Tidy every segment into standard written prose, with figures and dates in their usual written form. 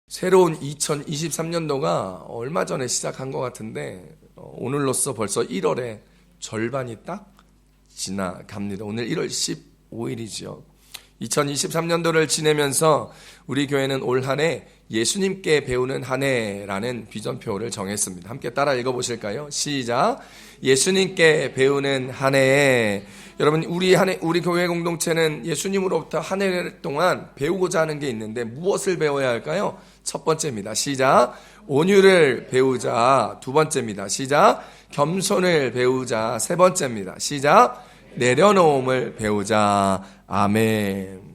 새로운 2023년도가 얼마 전에 시작한 것 같은데 오늘로써 벌써 1월의 절반이 딱 지나갑니다. 오늘 1월 15일이죠. 2023년도를 지내면서 우리 교회는 올 한 해 예수님께 배우는 한 해라는 비전표를 정했습니다. 함께 따라 읽어보실까요? 시작. 예수님께 배우는 한 해. 여러분, 우리 교회 공동체는 예수님으로부터 한 해 동안 배우고자 하는 게 있는데 무엇을 배워야 할까요? 첫 번째입니다. 시작. 온유를 배우자. 두 번째입니다. 시작. 겸손을 배우자. 세 번째입니다. 시작. 내려놓음을 배우자. 아멘.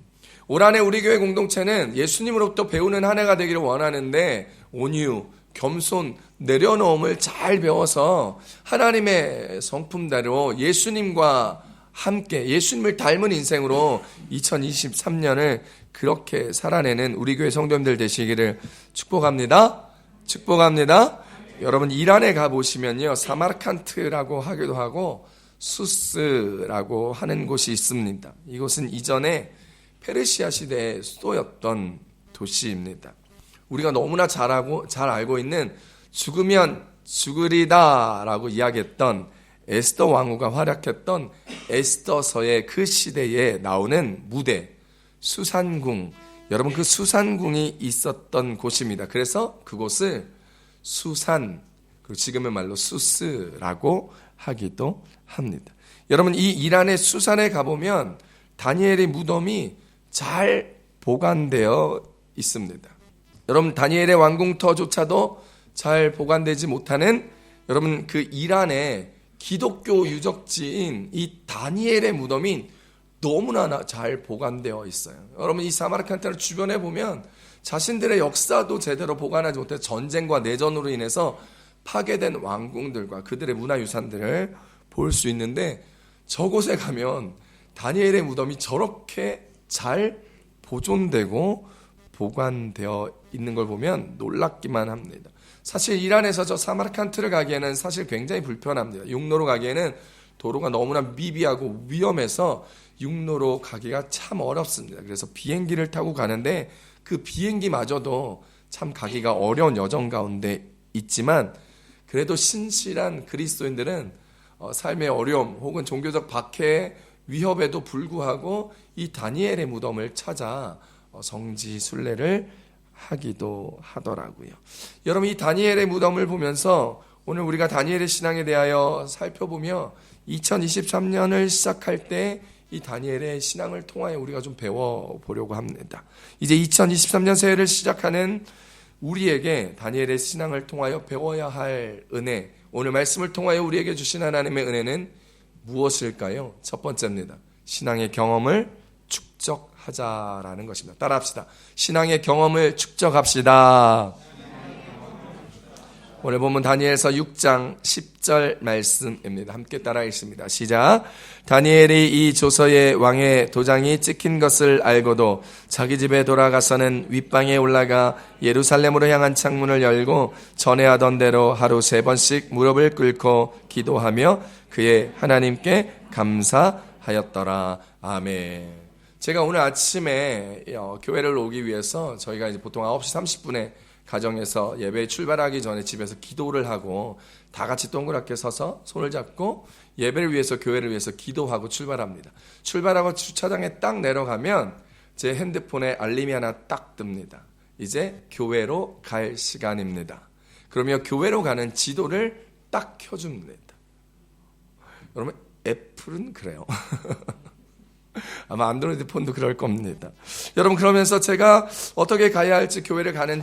올 한 해 우리 교회 공동체는 예수님으로부터 배우는 한 해가 되기를 원하는데 온유, 겸손, 내려놓음을 잘 배워서 하나님의 성품대로 예수님과 함께 예수님을 닮은 인생으로 2023년을 그렇게 살아내는 우리 교회 성도님들 되시기를 축복합니다. 축복합니다. 여러분, 이란에 가보시면요, 사마르칸트라고 하기도 하고 수스라고 하는 곳이 있습니다. 이곳은 이전에 페르시아 시대의 수도였던 도시입니다. 우리가 너무나 잘 알고 있는 죽으면 죽으리다라고 이야기했던 에스더 왕후가 활약했던 에스더서의 그 시대에 나오는 무대, 수산궁. 여러분, 그 수산궁이 있었던 곳입니다. 그래서 그곳을 수산, 그리고 지금의 말로 수스라고 하기도 합니다. 여러분, 이 이란의 수산에 가보면 다니엘의 무덤이 잘 보관되어 있습니다. 여러분, 다니엘의 왕궁터조차도 잘 보관되지 못하는 여러분, 그 이란의 기독교 유적지인 이 다니엘의 무덤이 너무나 잘 보관되어 있어요. 여러분, 이 사마르칸트를 주변에 보면 자신들의 역사도 제대로 보관하지 못해 전쟁과 내전으로 인해서 파괴된 왕궁들과 그들의 문화유산들을 볼 수 있는데, 저곳에 가면 다니엘의 무덤이 저렇게 잘 보존되고 보관되어 있는 걸 보면 놀랍기만 합니다. 사실 이란에서 저 사마르칸트를 가기에는 사실 굉장히 불편합니다. 육로로 가기에는 도로가 너무나 미비하고 위험해서 육로로 가기가 참 어렵습니다. 그래서 비행기를 타고 가는데 그 비행기마저도 참 가기가 어려운 여정 가운데 있지만, 그래도 신실한 그리스도인들은 삶의 어려움 혹은 종교적 박해의 위협에도 불구하고 이 다니엘의 무덤을 찾아 성지 순례를 하기도 하더라고요. 여러분, 이 다니엘의 무덤을 보면서 오늘 우리가 다니엘의 신앙에 대하여 살펴보며 2023년을 시작할 때 이 다니엘의 신앙을 통하여 우리가 좀 배워보려고 합니다. 이제 2023년 새해를 시작하는 우리에게 다니엘의 신앙을 통하여 배워야 할 은혜, 오늘 말씀을 통하여 우리에게 주신 하나님의 은혜는 무엇일까요? 첫 번째입니다. 신앙의 경험을 축적하자라는 것입니다. 따라합시다. 신앙의 경험을 축적합시다. 오늘 본문 다니엘서 6장 10절 말씀입니다. 함께 따라 읽습니다. 시작. 다니엘이 이 조서의 왕의 도장이 찍힌 것을 알고도 자기 집에 돌아가서는 윗방에 올라가 예루살렘으로 향한 창문을 열고 전에 하던 대로 하루 3번씩 무릎을 꿇고 기도하며 그의 하나님께 감사하였더라. 아멘. 제가 오늘 아침에 교회를 오기 위해서 저희가 이제 보통 9시 30분에 가정에서 예배에 출발하기 전에 집에서 기도를 하고 다 같이 동그랗게 서서 손을 잡고 예배를 위해서, 교회를 위해서 기도하고 출발합니다. 출발하고 주차장에 딱 내려가면 제 핸드폰에 알림이 하나 딱 뜹니다. 이제 교회로 갈 시간입니다. 그러면 교회로 가는 지도를 딱 켜줍니다. 여러분, 애플은 그래요. 아마 안드로이드 폰도 그럴 겁니다. 여러분, 그러면서 제가 어떻게 가야 할지 교회를 가는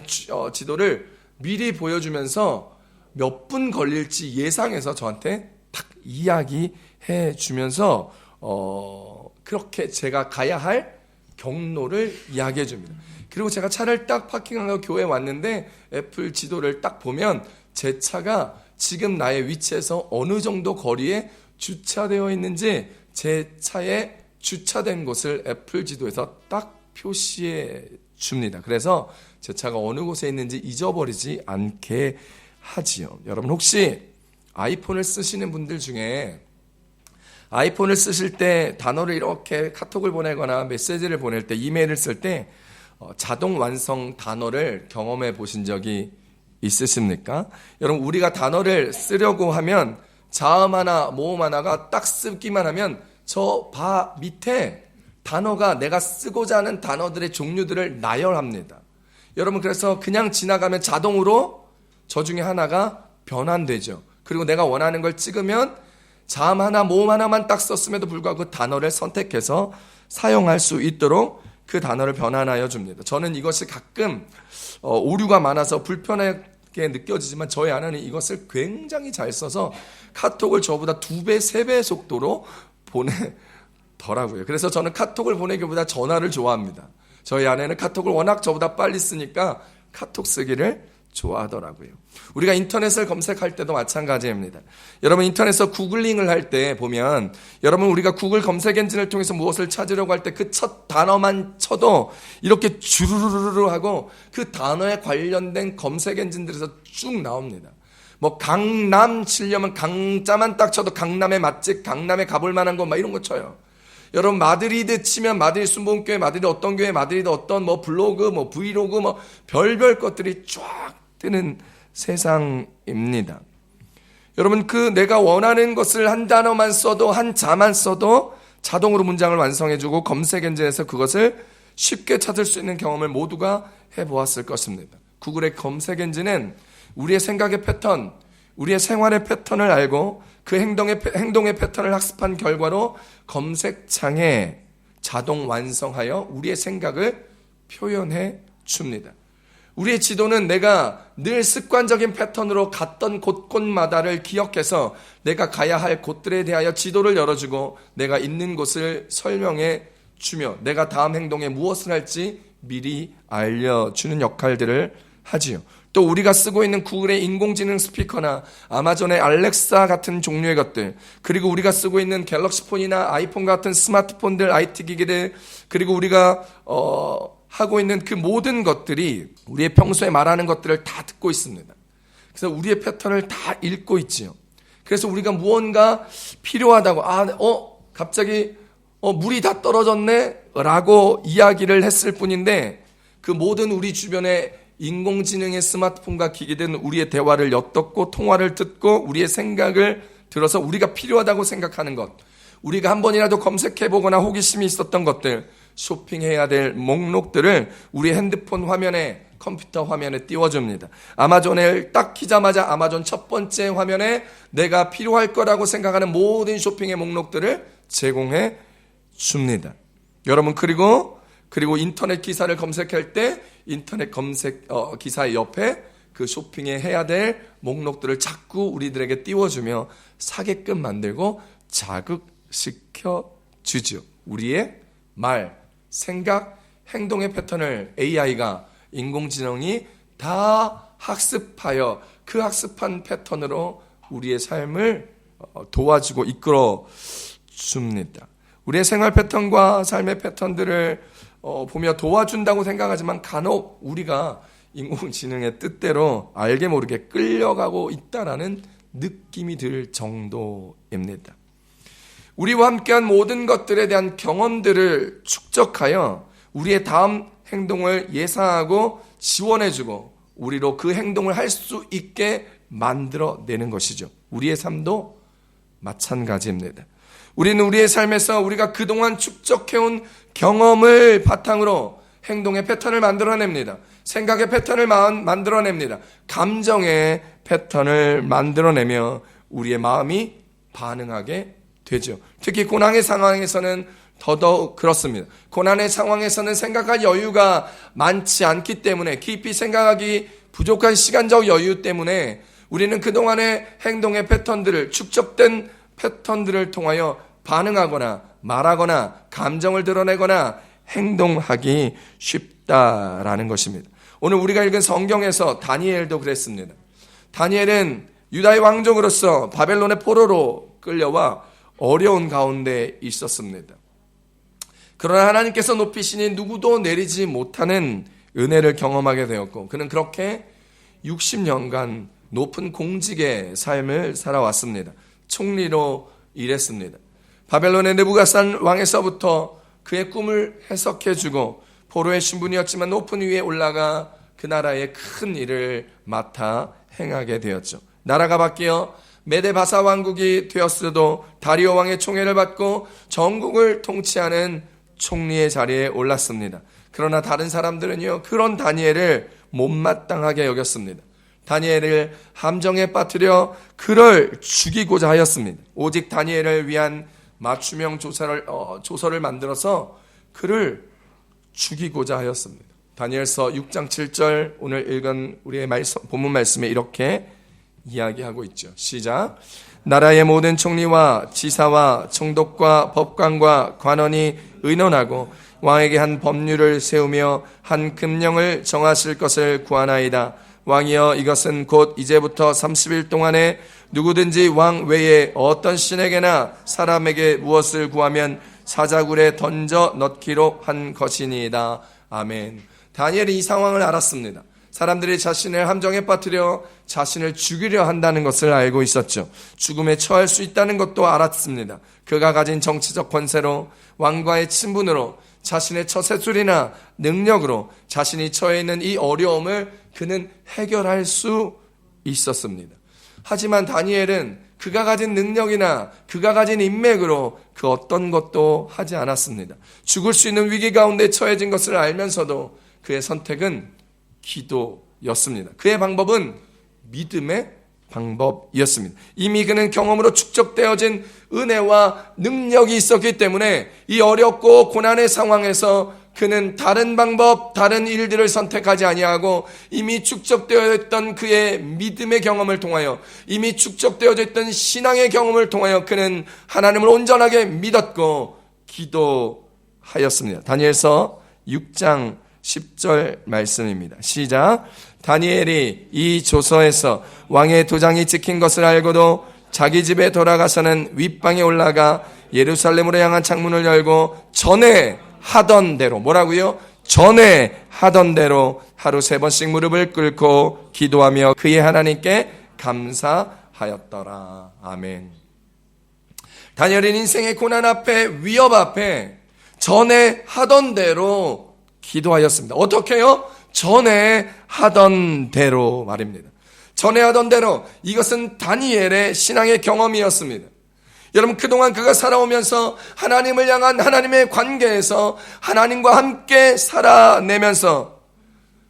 지도를 미리 보여주면서 몇 분 걸릴지 예상해서 저한테 딱 이야기해 주면서 그렇게 제가 가야 할 경로를 이야기해 줍니다. 그리고 제가 차를 딱 파킹하고 교회에 왔는데 애플 지도를 딱 보면 제 차가 지금 나의 위치에서 어느 정도 거리에 주차되어 있는지 제 차에 주차된 곳을 애플 지도에서 딱 표시해 줍니다. 그래서 제 차가 어느 곳에 있는지 잊어버리지 않게 하지요. 여러분, 혹시 아이폰을 쓰시는 분들 중에 아이폰을 쓰실 때 단어를 이렇게 카톡을 보내거나 메시지를 보낼 때, 이메일을 쓸 때 자동 완성 단어를 경험해 보신 적이 있으십니까? 여러분, 우리가 단어를 쓰려고 하면 자음 하나, 모음 하나가 딱 쓰기만 하면 저 바 밑에 단어가 내가 쓰고자 하는 단어들의 종류들을 나열합니다. 여러분, 그래서 그냥 지나가면 자동으로 저 중에 하나가 변환되죠. 그리고 내가 원하는 걸 찍으면 자음 하나, 모음 하나만 딱 썼음에도 불구하고 그 단어를 선택해서 사용할 수 있도록 그 단어를 변환하여 줍니다. 저는 이것이 가끔 오류가 많아서 불편하게 느껴지지만 저희 아내는 이것을 굉장히 잘 써서 카톡을 저보다 2배, 3배의 속도로 보내더라고요. 그래서 저는 카톡을 보내기보다 전화를 좋아합니다. 저희 아내는 카톡을 워낙 저보다 빨리 쓰니까 카톡 쓰기를 좋아하더라고요. 우리가 인터넷을 검색할 때도 마찬가지입니다. 여러분, 인터넷에서 구글링을 할 때 보면 여러분, 우리가 구글 검색 엔진을 통해서 무엇을 찾으려고 할 때 그 첫 단어만 쳐도 이렇게 주르르르 하고 그 단어에 관련된 검색 엔진들에서 쭉 나옵니다. 뭐 강남 치려면 강자만 딱 쳐도 강남의 맛집, 강남에 가볼 만한 거 막 이런 거 쳐요. 여러분, 마드리드 치면 마드리드 순복음교회, 마드리드 어떤 교회, 마드리드 어떤 뭐 블로그, 뭐 브이로그, 뭐 별별 것들이 쫙 뜨는 세상입니다. 여러분, 그 내가 원하는 것을 한 단어만 써도, 한 자만 써도 자동으로 문장을 완성해주고 검색 엔진에서 그것을 쉽게 찾을 수 있는 경험을 모두가 해보았을 것입니다. 구글의 검색 엔진은 우리의 생각의 패턴, 우리의 생활의 패턴을 알고 그 행동의 패턴을 학습한 결과로 검색창에 자동 완성하여 우리의 생각을 표현해 줍니다. 우리의 지도는 내가 늘 습관적인 패턴으로 갔던 곳곳마다를 기억해서 내가 가야 할 곳들에 대하여 지도를 열어주고 내가 있는 곳을 설명해 주며 내가 다음 행동에 무엇을 할지 미리 알려주는 역할들을 하지요. 또 우리가 쓰고 있는 구글의 인공지능 스피커나 아마존의 알렉사 같은 종류의 것들, 그리고 우리가 쓰고 있는 갤럭시폰이나 아이폰 같은 스마트폰들, IT 기기들, 그리고 우리가 하고 있는 그 모든 것들이 우리의 평소에 말하는 것들을 다 듣고 있습니다. 그래서 우리의 패턴을 다 읽고 있지요. 그래서 우리가 무언가 필요하다고 갑자기 물이 다 떨어졌네 라고 이야기를 했을 뿐인데 그 모든 우리 주변에 인공지능의 스마트폰과 기기든 우리의 대화를 엿듣고 통화를 듣고 우리의 생각을 들어서 우리가 필요하다고 생각하는 것, 우리가 한 번이라도 검색해보거나 호기심이 있었던 것들, 쇼핑해야 될 목록들을 우리 핸드폰 화면에, 컴퓨터 화면에 띄워줍니다. 아마존을 딱 키자마자 아마존 첫 번째 화면에 내가 필요할 거라고 생각하는 모든 쇼핑의 목록들을 제공해 줍니다. 여러분, 그리고 인터넷 기사를 검색할 때 인터넷 검색 기사의 옆에 그 쇼핑에 해야 될 목록들을 자꾸 우리들에게 띄워주며 사게끔 만들고 자극시켜 주죠. 우리의 말, 생각, 행동의 패턴을 AI가, 인공지능이 다 학습하여 그 학습한 패턴으로 우리의 삶을 도와주고 이끌어 줍니다. 우리의 생활 패턴과 삶의 패턴들을 보며 도와준다고 생각하지만 간혹 우리가 인공지능의 뜻대로 알게 모르게 끌려가고 있다라는 느낌이 들 정도입니다. 우리와 함께한 모든 것들에 대한 경험들을 축적하여 우리의 다음 행동을 예상하고 지원해주고 우리로 그 행동을 할 수 있게 만들어내는 것이죠. 우리의 삶도 마찬가지입니다. 우리는 우리의 삶에서 우리가 그동안 축적해온 경험을 바탕으로 행동의 패턴을 만들어냅니다. 생각의 패턴을 만들어냅니다. 감정의 패턴을 만들어내며 우리의 마음이 반응하게 되죠. 특히 고난의 상황에서는 더더욱 그렇습니다. 고난의 상황에서는 생각할 여유가 많지 않기 때문에, 깊이 생각하기 부족한 시간적 여유 때문에 우리는 그동안의 행동의 패턴들을, 축적된 패턴들을 통하여 반응하거나 말하거나 감정을 드러내거나 행동하기 쉽다라는 것입니다. 오늘 우리가 읽은 성경에서 다니엘도 그랬습니다. 다니엘은 유다의 왕족으로서 바벨론의 포로로 끌려와 어려운 가운데 있었습니다. 그러나 하나님께서 높이시니 누구도 내리지 못하는 은혜를 경험하게 되었고 그는 그렇게 60년간 높은 공직의 삶을 살아왔습니다. 총리로 일했습니다. 바벨론의 느부갓산 왕에서부터 그의 꿈을 해석해주고 포로의 신분이었지만 높은 위에 올라가 그 나라의 큰 일을 맡아 행하게 되었죠. 나라가 바뀌어 메데바사 왕국이 되었어도 다리오 왕의 총애를 받고 전국을 통치하는 총리의 자리에 올랐습니다. 그러나 다른 사람들은요, 그런 다니엘을 못마땅하게 여겼습니다. 다니엘을 함정에 빠뜨려 그를 죽이고자 하였습니다. 오직 다니엘을 위한 맞춤형 조서를 만들어서 그를 죽이고자 하였습니다. 다니엘서 6장 7절 오늘 읽은 우리의 본문 말씀에 이렇게 이야기하고 있죠. 시작. 나라의 모든 총리와 지사와 총독과 법관과 관원이 의논하고 왕에게 한 법률을 세우며 한 금령을 정하실 것을 구하나이다. 왕이여, 이것은 곧 이제부터 30일 동안에 누구든지 왕 외에 어떤 신에게나 사람에게 무엇을 구하면 사자굴에 던져 넣기로 한 것이니이다. 아멘. 다니엘이 이 상황을 알았습니다. 사람들이 자신을 함정에 빠뜨려 자신을 죽이려 한다는 것을 알고 있었죠. 죽음에 처할 수 있다는 것도 알았습니다. 그가 가진 정치적 권세로, 왕과의 친분으로, 자신의 처세술이나 능력으로 자신이 처해 있는 이 어려움을 그는 해결할 수 있었습니다. 하지만 다니엘은 그가 가진 능력이나 그가 가진 인맥으로 그 어떤 것도 하지 않았습니다. 죽을 수 있는 위기 가운데 처해진 것을 알면서도 그의 선택은 기도였습니다. 그의 방법은 믿음의 방법이었습니다. 이미 그는 경험으로 축적되어진 은혜와 능력이 있었기 때문에 이 어렵고 고난의 상황에서 그는 다른 방법, 다른 일들을 선택하지 아니하고 이미 축적되어 있던 그의 믿음의 경험을 통하여, 이미 축적되어 있던 신앙의 경험을 통하여 그는 하나님을 온전하게 믿었고 기도하였습니다. 다니엘서 6장 10절 말씀입니다. 시작. 다니엘이 이 조서에서 왕의 도장이 찍힌 것을 알고도 자기 집에 돌아가서는 윗방에 올라가 예루살렘으로 향한 창문을 열고 전에 하던 대로, 뭐라고요? 전에 하던 대로 하루 3번씩 무릎을 꿇고 기도하며 그의 하나님께 감사하였더라. 아멘. 다니엘은 인생의 고난 앞에, 위협 앞에 전에 하던 대로 기도하였습니다. 어떻게요? 전에 하던 대로 말입니다. 전에 하던 대로, 이것은 다니엘의 신앙의 경험이었습니다. 여러분, 그동안 그가 살아오면서 하나님을 향한 하나님의 관계에서 하나님과 함께 살아내면서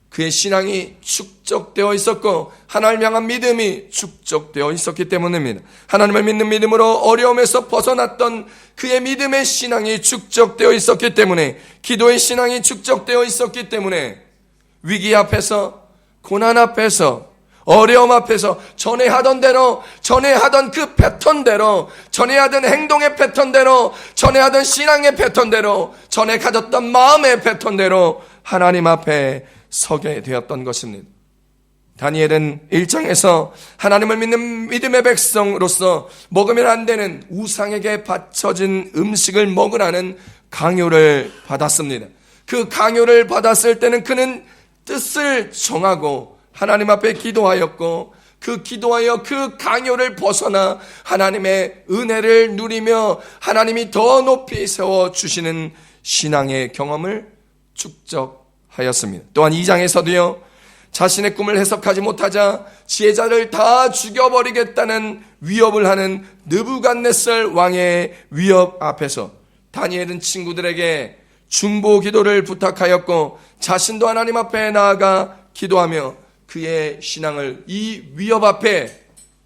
그의 신앙이 축적되어 있었고 하나님을 향한 믿음이 축적되어 있었기 때문입니다. 하나님을 믿는 믿음으로 어려움에서 벗어났던 그의 믿음의 신앙이 축적되어 있었기 때문에, 기도의 신앙이 축적되어 있었기 때문에 위기 앞에서, 고난 앞에서, 어려움 앞에서 전에 하던 대로, 전에 하던 그 패턴대로, 전에 하던 행동의 패턴대로, 전에 하던 신앙의 패턴대로, 전에 가졌던 마음의 패턴대로 하나님 앞에 서게 되었던 것입니다. 다니엘은 1장에서 하나님을 믿는 믿음의 백성으로서 먹으면 안 되는 우상에게 바쳐진 음식을 먹으라는 강요를 받았습니다. 그 강요를 받았을 때는 그는 뜻을 정하고 하나님 앞에 기도하였고, 그 기도하여 그 강요를 벗어나 하나님의 은혜를 누리며 하나님이 더 높이 세워주시는 신앙의 경험을 축적하였습니다. 또한 2장에서도요, 자신의 꿈을 해석하지 못하자 지혜자를 다 죽여버리겠다는 위협을 하는 느부갓네살 왕의 위협 앞에서 다니엘은 친구들에게 중보 기도를 부탁하였고 자신도 하나님 앞에 나아가 기도하며 그의 신앙을 이 위협 앞에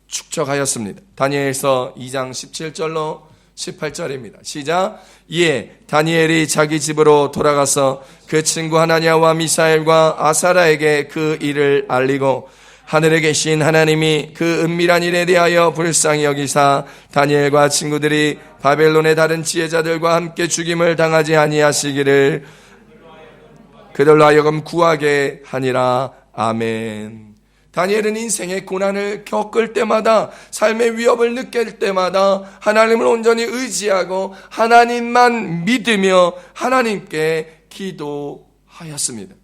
축적하였습니다. 다니엘서 2장 17절로 18절입니다. 시작. 이에 다니엘이 자기 집으로 돌아가서 그 친구 하나냐와 미사엘과 아사라에게 그 일을 알리고 하늘에 계신 하나님이 그 은밀한 일에 대하여 불쌍히 여기사 다니엘과 친구들이 바벨론의 다른 지혜자들과 함께 죽임을 당하지 아니하시기를 그들로 하여금 구하게 하니라. 아멘. 다니엘은 인생의 고난을 겪을 때마다, 삶의 위협을 느낄 때마다 하나님을 온전히 의지하고 하나님만 믿으며 하나님께 기도하였습니다.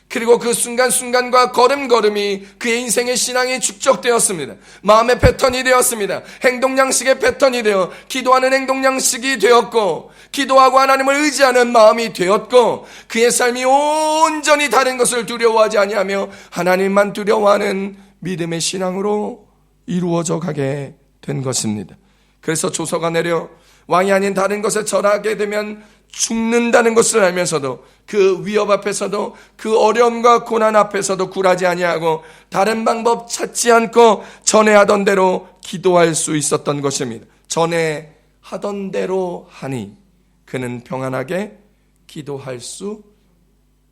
그리고 그 순간순간과 걸음걸음이 그의 인생의 신앙이 축적되었습니다. 마음의 패턴이 되었습니다. 행동 양식의 패턴이 되어 기도하는 행동 양식이 되었고, 기도하고 하나님을 의지하는 마음이 되었고, 그의 삶이 온전히 다른 것을 두려워하지 아니하며 하나님만 두려워하는 믿음의 신앙으로 이루어져 가게 된 것입니다. 그래서 조서가 내려 왕이 아닌 다른 것에 절하게 되면 죽는다는 것을 알면서도 그 위협 앞에서도 그 어려움과 고난 앞에서도 굴하지 아니하고 다른 방법 찾지 않고 전에 하던 대로 기도할 수 있었던 것입니다. 전에 하던 대로 하니 그는 평안하게 기도할 수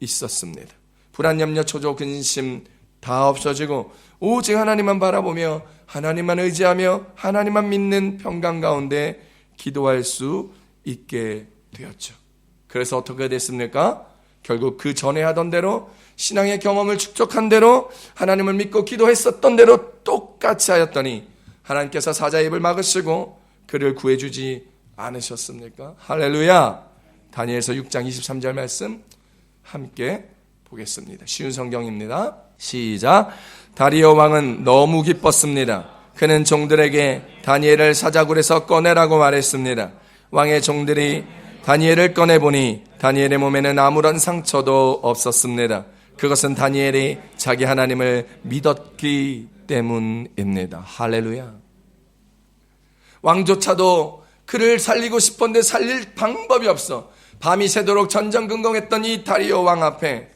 있었습니다. 불안, 염려, 초조, 근심 다 없어지고 오직 하나님만 바라보며 하나님만 의지하며 하나님만 믿는 평강 가운데 기도할 수 있게 되었죠. 그래서 어떻게 됐습니까? 결국 그 전에 하던 대로 신앙의 경험을 축적한 대로 하나님을 믿고 기도했었던 대로 똑같이 하였더니 하나님께서 사자의 입을 막으시고 그를 구해주지 않으셨습니까? 할렐루야. 다니엘서 6장 23절 말씀 함께 보겠습니다. 쉬운 성경입니다. 시작. 다리오 왕은 너무 기뻤습니다. 그는 종들에게 다니엘을 사자굴에서 꺼내라고 말했습니다. 왕의 종들이 다니엘을 꺼내보니 다니엘의 몸에는 아무런 상처도 없었습니다. 그것은 다니엘이 자기 하나님을 믿었기 때문입니다. 할렐루야. 왕조차도 그를 살리고 싶었는데 살릴 방법이 없어 밤이 새도록 전전긍긍했던 이 다리오 왕 앞에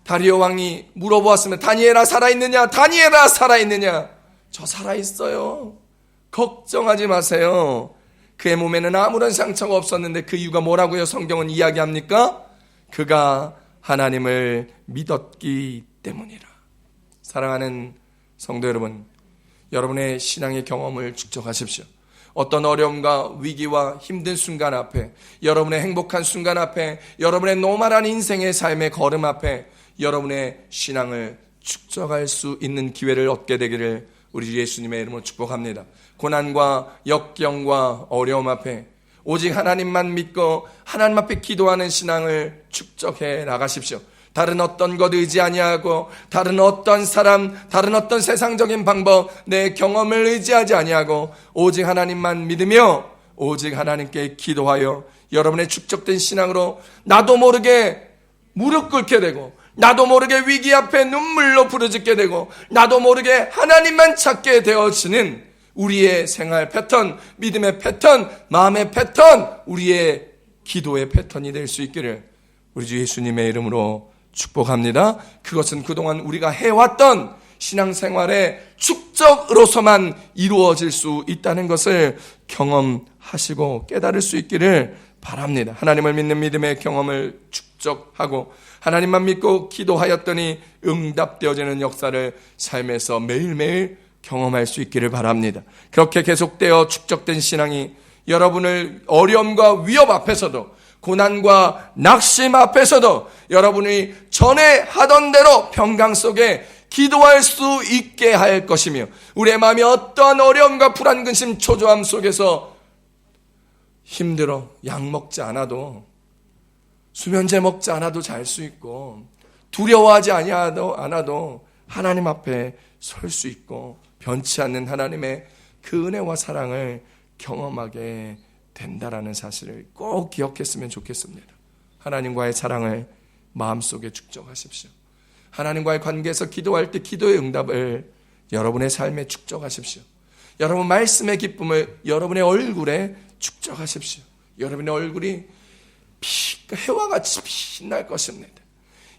다리오 왕이 물어보았습니다. 다니엘아 살아있느냐? 다니엘아 살아있느냐? 저 살아있어요. 걱정하지 마세요. 그의 몸에는 아무런 상처가 없었는데 그 이유가 뭐라고요? 성경은 이야기합니까? 그가 하나님을 믿었기 때문이라. 사랑하는 성도 여러분, 여러분의 신앙의 경험을 축적하십시오. 어떤 어려움과 위기와 힘든 순간 앞에, 여러분의 행복한 순간 앞에, 여러분의 노말한 인생의 삶의 걸음 앞에 여러분의 신앙을 축적할 수 있는 기회를 얻게 되기를 우리 주 예수님의 이름으로 축복합니다. 고난과 역경과 어려움 앞에 오직 하나님만 믿고 하나님 앞에 기도하는 신앙을 축적해 나가십시오. 다른 어떤 것 의지 아니하고 다른 어떤 사람, 다른 어떤 세상적인 방법, 내 경험을 의지하지 아니하고 오직 하나님만 믿으며 오직 하나님께 기도하여 여러분의 축적된 신앙으로 나도 모르게 무릎 꿇게 되고 나도 모르게 위기 앞에 눈물로 부르짖게 되고 나도 모르게 하나님만 찾게 되어지는 우리의 생활 패턴, 믿음의 패턴, 마음의 패턴, 우리의 기도의 패턴이 될 수 있기를 우리 주 예수님의 이름으로 축복합니다. 그것은 그동안 우리가 해왔던 신앙생활의 축적으로서만 이루어질 수 있다는 것을 경험하시고 깨달을 수 있기를 바랍니다. 하나님을 믿는 믿음의 경험을 축적하고 하나님만 믿고 기도하였더니 응답되어지는 역사를 삶에서 매일매일 경험할 수 있기를 바랍니다. 그렇게 계속되어 축적된 신앙이 여러분을 어려움과 위협 앞에서도 고난과 낙심 앞에서도 여러분이 전에 하던 대로 평강 속에 기도할 수 있게 할 것이며 우리의 마음이 어떠한 어려움과 불안, 근심, 초조함 속에서 힘들어 약 먹지 않아도 수면제 먹지 않아도 잘 수 있고 두려워하지 않아도 하나님 앞에 설 수 있고 변치 않는 하나님의 그 은혜와 사랑을 경험하게 된다라는 사실을 꼭 기억했으면 좋겠습니다. 하나님과의 사랑을 마음속에 축적하십시오. 하나님과의 관계에서 기도할 때 기도의 응답을 여러분의 삶에 축적하십시오. 여러분 말씀의 기쁨을 여러분의 얼굴에 축적하십시오. 여러분의 얼굴이 해와 같이 빛날 것입니다.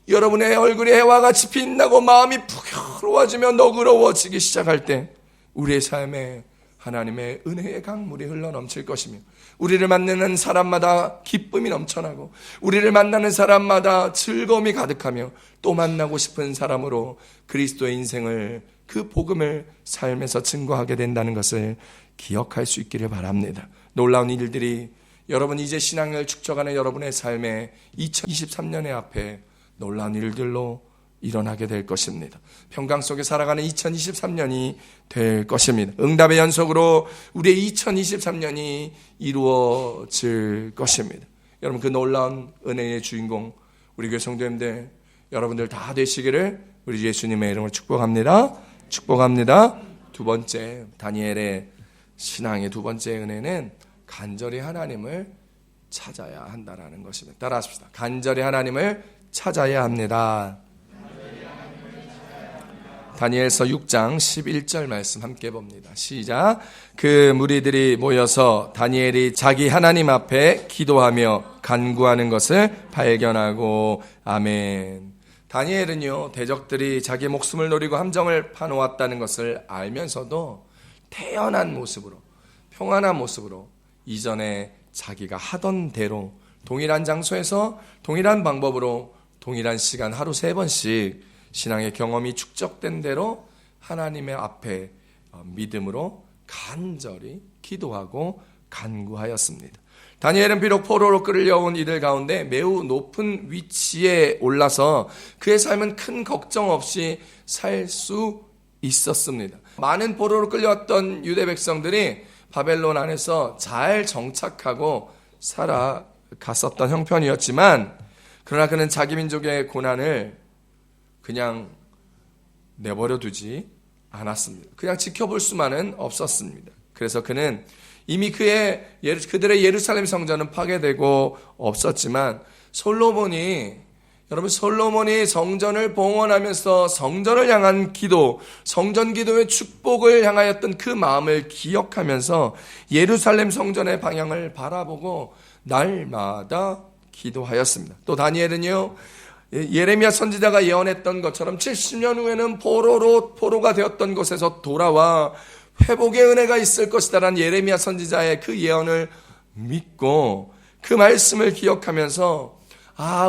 여러분의 얼굴이 해와 같이 빛나고 마음이 부끄러워지며 너그러워지기 시작할 때 우리의 삶에 하나님의 은혜의 강물이 흘러넘칠 것이며 우리를 만나는 사람마다 기쁨이 넘쳐나고 우리를 만나는 사람마다 즐거움이 가득하며 또 만나고 싶은 사람으로 그리스도의 인생을 그 복음을 삶에서 증거하게 된다는 것을 기억할 수 있기를 바랍니다. 놀라운 일들이 여러분 이제 신앙을 축적하는 여러분의 삶에 2023년의 앞에 놀라운 일들로 일어나게 될 것입니다. 평강 속에 살아가는 2023년이 될 것입니다. 응답의 연속으로 우리의 2023년이 이루어질 것입니다. 여러분 그 놀라운 은혜의 주인공 우리 교회 성도님들 여러분들 다 되시기를 우리 예수님의 이름으로 축복합니다. 축복합니다. 두 번째, 다니엘의 신앙의 두 번째 은혜는 간절히 하나님을 찾아야 한다라는 것입니다. 따라하십시다. 간절히 하나님을 찾아야 합니다. 다니엘서 6장 11절 말씀 함께 봅니다. 시작. 그 무리들이 모여서 다니엘이 자기 하나님 앞에 기도하며 간구하는 것을 발견하고. 아멘. 다니엘은요, 대적들이 자기 목숨을 노리고 함정을 파놓았다는 것을 알면서도 태연한 모습으로, 평안한 모습으로 이전에 자기가 하던 대로 동일한 장소에서 동일한 방법으로 동일한 시간 하루 3번씩 신앙의 경험이 축적된 대로 하나님의 앞에 믿음으로 간절히 기도하고 간구하였습니다. 다니엘은 비록 포로로 끌려온 이들 가운데 매우 높은 위치에 올라서 그의 삶은 큰 걱정 없이 살 수 있었습니다. 많은 포로로 끌려왔던 유대 백성들이 바벨론 안에서 잘 정착하고 살아갔었던 형편이었지만, 그러나 그는 자기 민족의 고난을 그냥 내버려 두지 않았습니다. 그냥 지켜볼 수만은 없었습니다. 그래서 그는 이미 그들의 예루살렘 성전은 파괴되고 없었지만, 솔로몬이 성전을 봉헌하면서 성전을 향한 기도, 성전 기도의 축복을 향하였던 그 마음을 기억하면서 예루살렘 성전의 방향을 바라보고 날마다 기도하였습니다. 또 다니엘은요, 예레미야 선지자가 예언했던 것처럼 70년 후에는 포로가 되었던 곳에서 돌아와 회복의 은혜가 있을 것이다라는 예레미야 선지자의 그 예언을 믿고 그 말씀을 기억하면서,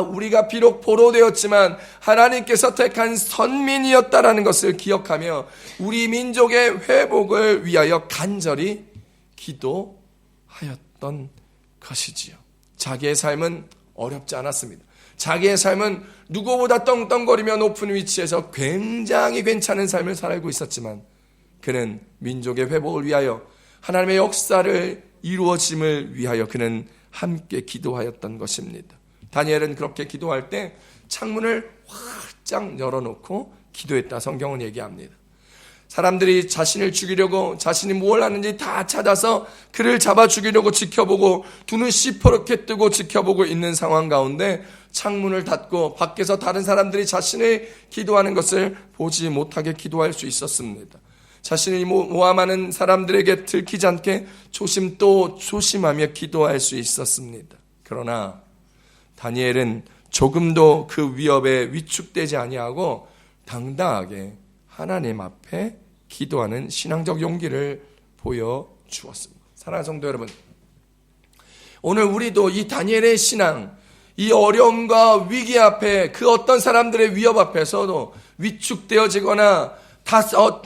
우리가 비록 포로되었지만 하나님께서 택한 선민이었다라는 것을 기억하며 우리 민족의 회복을 위하여 간절히 기도하였던 것이지요. 자기의 삶은 어렵지 않았습니다. 자기의 삶은 누구보다 떵떵거리며 높은 위치에서 굉장히 괜찮은 삶을 살고 있었지만, 그는 민족의 회복을 위하여 하나님의 역사를 이루어짐을 위하여 그는 함께 기도하였던 것입니다. 다니엘은 그렇게 기도할 때 창문을 활짝 열어놓고 기도했다 성경은 얘기합니다. 사람들이 자신을 죽이려고, 자신이 뭘 하는지 다 찾아서 그를 잡아 죽이려고 지켜보고 두 눈 시퍼렇게 뜨고 지켜보고 있는 상황 가운데 창문을 닫고 밖에서 다른 사람들이 자신의 기도하는 것을 보지 못하게 기도할 수 있었습니다. 자신이 모함하는 사람들에게 들키지 않게 조심하며 기도할 수 있었습니다. 그러나 다니엘은 조금도 그 위협에 위축되지 아니하고 당당하게 하나님 앞에 기도하는 신앙적 용기를 보여주었습니다. 사랑하는 성도 여러분, 오늘 우리도 이 다니엘의 신앙, 이 어려움과 위기 앞에 그 어떤 사람들의 위협 앞에서도 위축되어지거나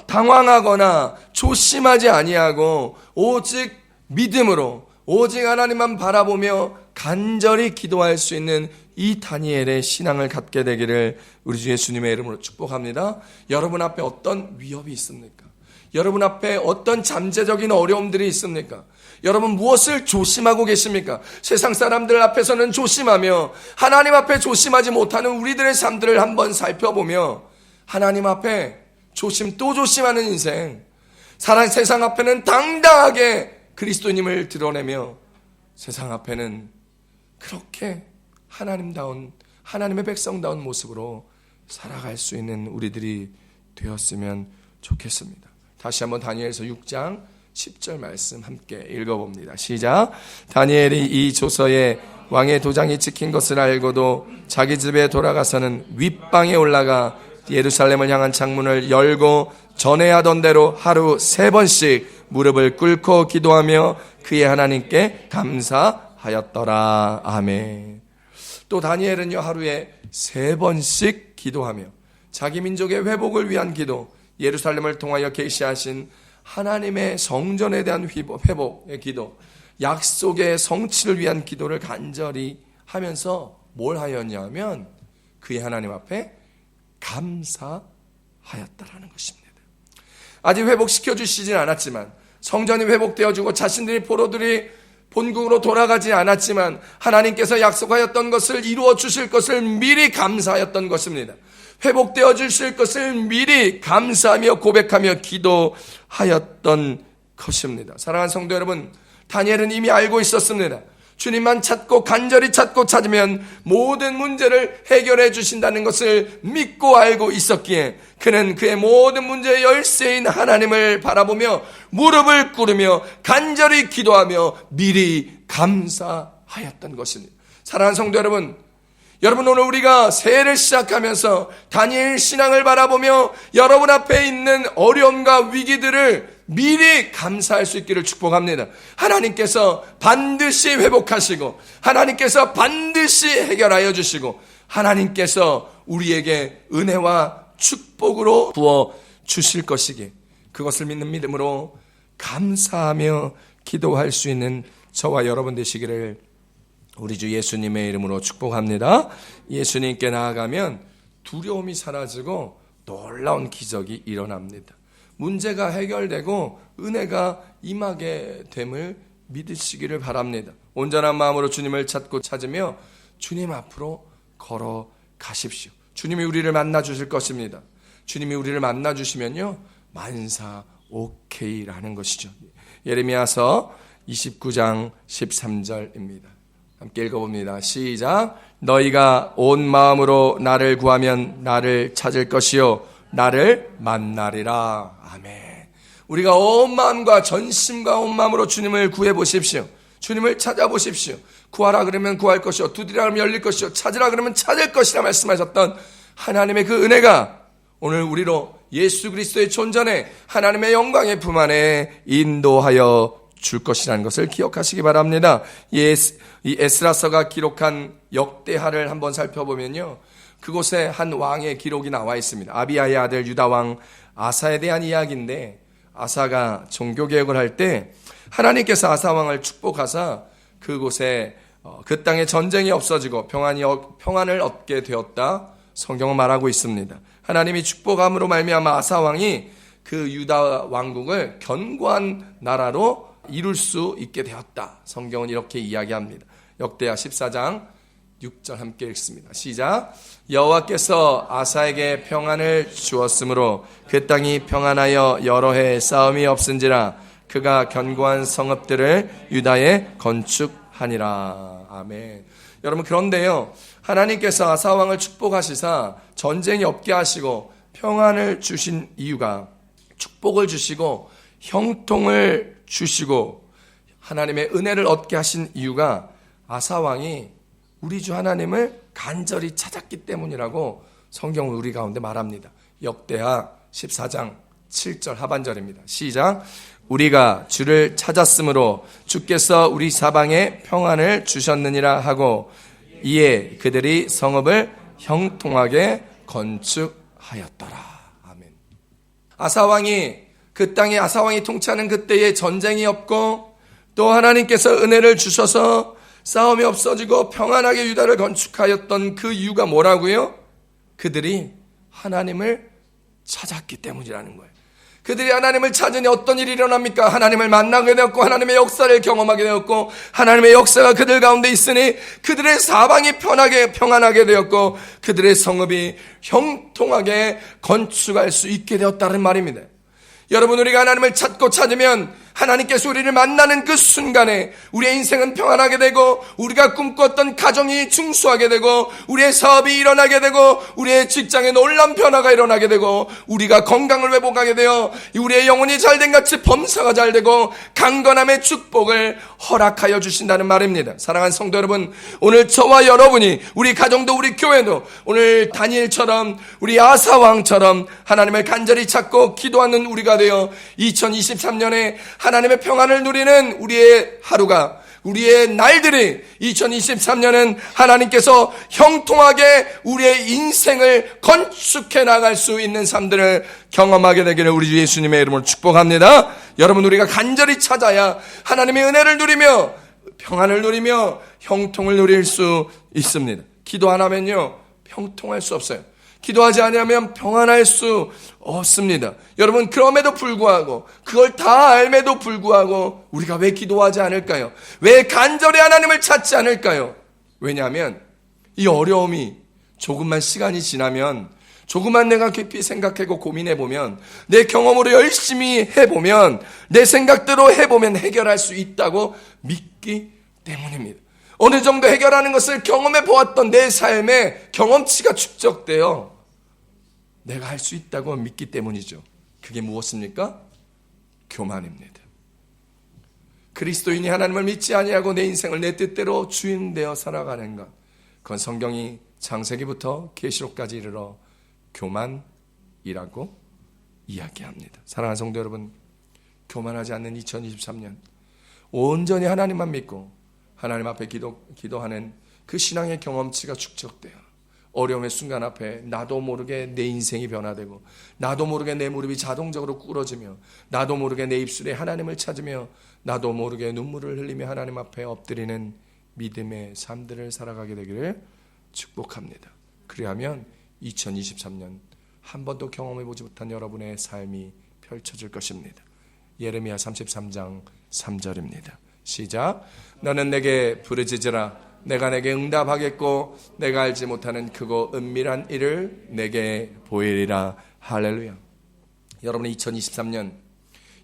당황하거나 조심하지 아니하고 오직 믿음으로, 오직 하나님만 바라보며 간절히 기도할 수 있는 이 다니엘의 신앙을 갖게 되기를 우리 주 예수님의 이름으로 축복합니다. 여러분 앞에 어떤 위협이 있습니까? 여러분 앞에 어떤 잠재적인 어려움들이 있습니까? 여러분 무엇을 조심하고 계십니까? 세상 사람들 앞에서는 조심하며 하나님 앞에 조심하지 못하는 우리들의 삶들을 한번 살펴보며 하나님 앞에 또 조심하는 인생, 세상 앞에는 당당하게 그리스도님을 드러내며 세상 앞에는 그렇게 하나님의 백성다운 모습으로 살아갈 수 있는 우리들이 되었으면 좋겠습니다. 다시 한번 다니엘서 6장 10절 말씀 함께 읽어봅니다. 시작. 다니엘이 이 조서에 왕의 도장이 찍힌 것을 알고도 자기 집에 돌아가서는 윗방에 올라가 예루살렘을 향한 창문을 열고 전에 하던 대로 하루 3번씩 무릎을 꿇고 기도하며 그의 하나님께 감사하였더라. 아멘. 또 다니엘은요, 하루에 3번씩 기도하며 자기 민족의 회복을 위한 기도, 예루살렘을 통하여 계시하신 하나님의 성전에 대한 회복의 기도, 약속의 성취를 위한 기도를 간절히 하면서 뭘 하였냐면 그의 하나님 앞에 감사하였다라는 것입니다. 아직 회복시켜 주시진 않았지만 성전이 회복되어지고 자신들이 포로들이 본국으로 돌아가지 않았지만 하나님께서 약속하였던 것을 이루어 주실 것을 미리 감사하였던 것입니다. 회복되어 주실 것을 미리 감사하며 고백하며 기도하였던 것입니다. 사랑하는 성도 여러분, 다니엘은 이미 알고 있었습니다. 주님만 찾고 간절히 찾고 찾으면 모든 문제를 해결해 주신다는 것을 믿고 알고 있었기에 그는 그의 모든 문제의 열쇠인 하나님을 바라보며 무릎을 꿇으며 간절히 기도하며 미리 감사하였던 것입니다. 사랑하는 성도 여러분, 오늘 우리가 새해를 시작하면서 다니엘 신앙을 바라보며 여러분 앞에 있는 어려움과 위기들을 미리 감사할 수 있기를 축복합니다. 하나님께서 반드시 회복하시고 하나님께서 반드시 해결하여 주시고 하나님께서 우리에게 은혜와 축복으로 부어 주실 것이기에 그것을 믿는 믿음으로 감사하며 기도할 수 있는 저와 여러분 되시기를 우리 주 예수님의 이름으로 축복합니다. 예수님께 나아가면 두려움이 사라지고 놀라운 기적이 일어납니다. 문제가 해결되고 은혜가 임하게 됨을 믿으시기를 바랍니다. 온전한 마음으로 주님을 찾고 찾으며 주님 앞으로 걸어가십시오. 주님이 우리를 만나 주실 것입니다. 주님이 우리를 만나 주시면요, 만사 오케이라는 것이죠. 예레미야서 29장 13절입니다. 함께 읽어봅니다. 시작. 너희가 온 마음으로 나를 구하면 나를 찾을 것이요 나를 만나리라. 아멘. 우리가 온 마음과 전심과 온 마음으로 주님을 구해 보십시오. 주님을 찾아보십시오. 구하라 그러면 구할 것이요 두드리라 그러면 열릴 것이요 찾으라 그러면 찾을 것이라 말씀하셨던 하나님의 그 은혜가 오늘 우리로 예수 그리스도의 존전에 하나님의 영광의 품 안에 인도하여 줄 것이라는 것을 기억하시기 바랍니다. 이 에스라서가 기록한 역대하를 한번 살펴보면요, 그곳에 한 왕의 기록이 나와 있습니다. 아비야의 아들 유다 왕 아사에 대한 이야기인데, 아사가 종교개혁을 할 때 하나님께서 아사 왕을 축복하사 그곳에 그 땅에 전쟁이 없어지고 평안을 얻게 되었다 성경은 말하고 있습니다. 하나님이 축복함으로 말미암아 아사 왕이 그 유다 왕국을 견고한 나라로 이룰 수 있게 되었다. 성경은 이렇게 이야기합니다. 역대하 14장 6절 함께 읽습니다. 시작. 여호와께서 아사에게 평안을 주었으므로 그 땅이 평안하여 여러 해 싸움이 없은지라 그가 견고한 성읍들을 유다에 건축하니라. 아멘. 여러분, 그런데요, 하나님께서 아사 왕을 축복하시사 전쟁이 없게 하시고 평안을 주신 이유가, 축복을 주시고 형통을 주시고 하나님의 은혜를 얻게 하신 이유가 아사 왕이 우리 주 하나님을 간절히 찾았기 때문이라고 성경은 우리 가운데 말합니다. 역대하 14장 7절 하반절입니다. 시작. 우리가 주를 찾았으므로 주께서 우리 사방에 평안을 주셨느니라 하고 이에 그들이 성읍을 형통하게 건축하였더라. 아멘. 아사왕이 그 땅에 아사왕이 통치하는 그때에 전쟁이 없고 또 하나님께서 은혜를 주셔서 싸움이 없어지고 평안하게 유다를 건축하였던 그 이유가 뭐라고요? 그들이 하나님을 찾았기 때문이라는 거예요. 그들이 하나님을 찾으니 어떤 일이 일어납니까? 하나님을 만나게 되었고 하나님의 역사를 경험하게 되었고 하나님의 역사가 그들 가운데 있으니 그들의 사방이 평안하게 되었고 그들의 성읍이 형통하게 건축할 수 있게 되었다는 말입니다. 여러분, 우리가 하나님을 찾고 찾으면 하나님께서 우리를 만나는 그 순간에 우리의 인생은 평안하게 되고 우리가 꿈꿨던 가정이 중수하게 되고 우리의 사업이 일어나게 되고 우리의 직장에 놀라운 변화가 일어나게 되고 우리가 건강을 회복하게 되어 우리의 영혼이 잘된 같이 범사가 잘되고 강건함의 축복을 허락하여 주신다는 말입니다. 사랑하는 성도 여러분, 오늘 저와 여러분이 우리 가정도 우리 교회도 오늘 다니엘처럼 우리 아사왕처럼 하나님을 간절히 찾고 기도하는 우리가 되어 2023년에 하나님의 평안을 누리는 우리의 하루가, 우리의 날들이 2023년은 하나님께서 형통하게 우리의 인생을 건축해 나갈 수 있는 삶들을 경험하게 되기를 우리 주 예수님의 이름으로 축복합니다. 여러분, 우리가 간절히 찾아야 하나님의 은혜를 누리며 평안을 누리며 형통을 누릴 수 있습니다. 기도 안 하면요, 형통할 수 없어요. 기도하지 아니하면 평안할 수 없습니다. 여러분, 그럼에도 불구하고, 그걸 다 알매도 불구하고 우리가 왜 기도하지 않을까요? 왜 간절히 하나님을 찾지 않을까요? 왜냐하면 이 어려움이 조금만 시간이 지나면, 조금만 내가 깊이 생각하고 고민해보면, 내 경험으로 열심히 해보면, 내 생각대로 해보면 해결할 수 있다고 믿기 때문입니다. 어느 정도 해결하는 것을 경험해 보았던 내 삶의 경험치가 축적되어 내가 할 수 있다고 믿기 때문이죠. 그게 무엇입니까? 교만입니다. 그리스도인이 하나님을 믿지 아니하고 내 인생을 내 뜻대로 주인되어 살아가는 것, 그건 성경이 창세기부터 계시록까지 이르러 교만이라고 이야기합니다. 사랑하는 성도 여러분, 교만하지 않는 2023년 온전히 하나님만 믿고 하나님 앞에 기도하는 그 신앙의 경험치가 축적돼요. 어려움의 순간 앞에 나도 모르게 내 인생이 변화되고, 나도 모르게 내 무릎이 자동적으로 꿇어지며, 나도 모르게 내 입술에 하나님을 찾으며, 나도 모르게 눈물을 흘리며 하나님 앞에 엎드리는 믿음의 삶들을 살아가게 되기를 축복합니다. 그리하면 2023년 한 번도 경험해보지 못한 여러분의 삶이 펼쳐질 것입니다. 예레미야 33장 3절입니다. 시작. 너는 내게 부르짖으라. 내가 내게 응답하겠고 내가 알지 못하는 크고 은밀한 일을 내게 보이리라. 할렐루야. 여러분, 2023년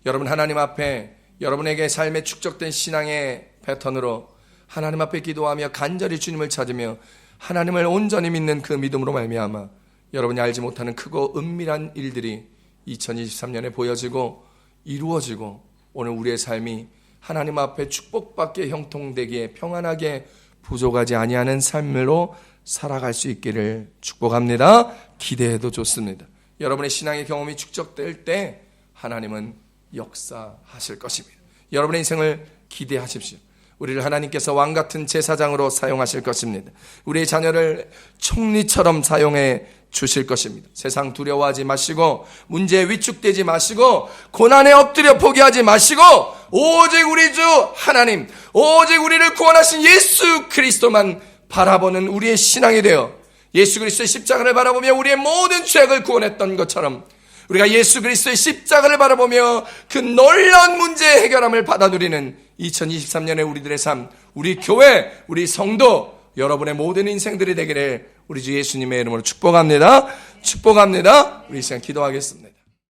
여러분 하나님 앞에 여러분에게 삶에 축적된 신앙의 패턴으로 하나님 앞에 기도하며 간절히 주님을 찾으며 하나님을 온전히 믿는 그 믿음으로 말미암아 여러분이 알지 못하는 크고 은밀한 일들이 2023년에 보여지고 이루어지고, 오늘 우리의 삶이 하나님 앞에 축복받게 형통되기에 평안하게 부족하지 아니하는 삶으로 살아갈 수 있기를 축복합니다. 기대해도 좋습니다. 여러분의 신앙의 경험이 축적될 때 하나님은 역사하실 것입니다. 여러분의 인생을 기대하십시오. 우리를 하나님께서 왕같은 제사장으로 사용하실 것입니다. 우리의 자녀를 총리처럼 사용해 주실 것입니다. 세상 두려워하지 마시고, 문제에 위축되지 마시고, 고난에 엎드려 포기하지 마시고, 오직 우리 주 하나님, 오직 우리를 구원하신 예수 그리스도만 바라보는 우리의 신앙이 되어 예수 그리스도의 십자가를 바라보며 우리의 모든 죄악을 구원했던 것처럼 우리가 예수 그리스도의 십자가를 바라보며 그 놀라운 문제의 해결함을 받아 누리는 2023년의 우리들의 삶, 우리 교회, 우리 성도, 여러분의 모든 인생들이 되기를 우리 주 예수님의 이름으로 축복합니다. 축복합니다. 우리 시간 기도하겠습니다.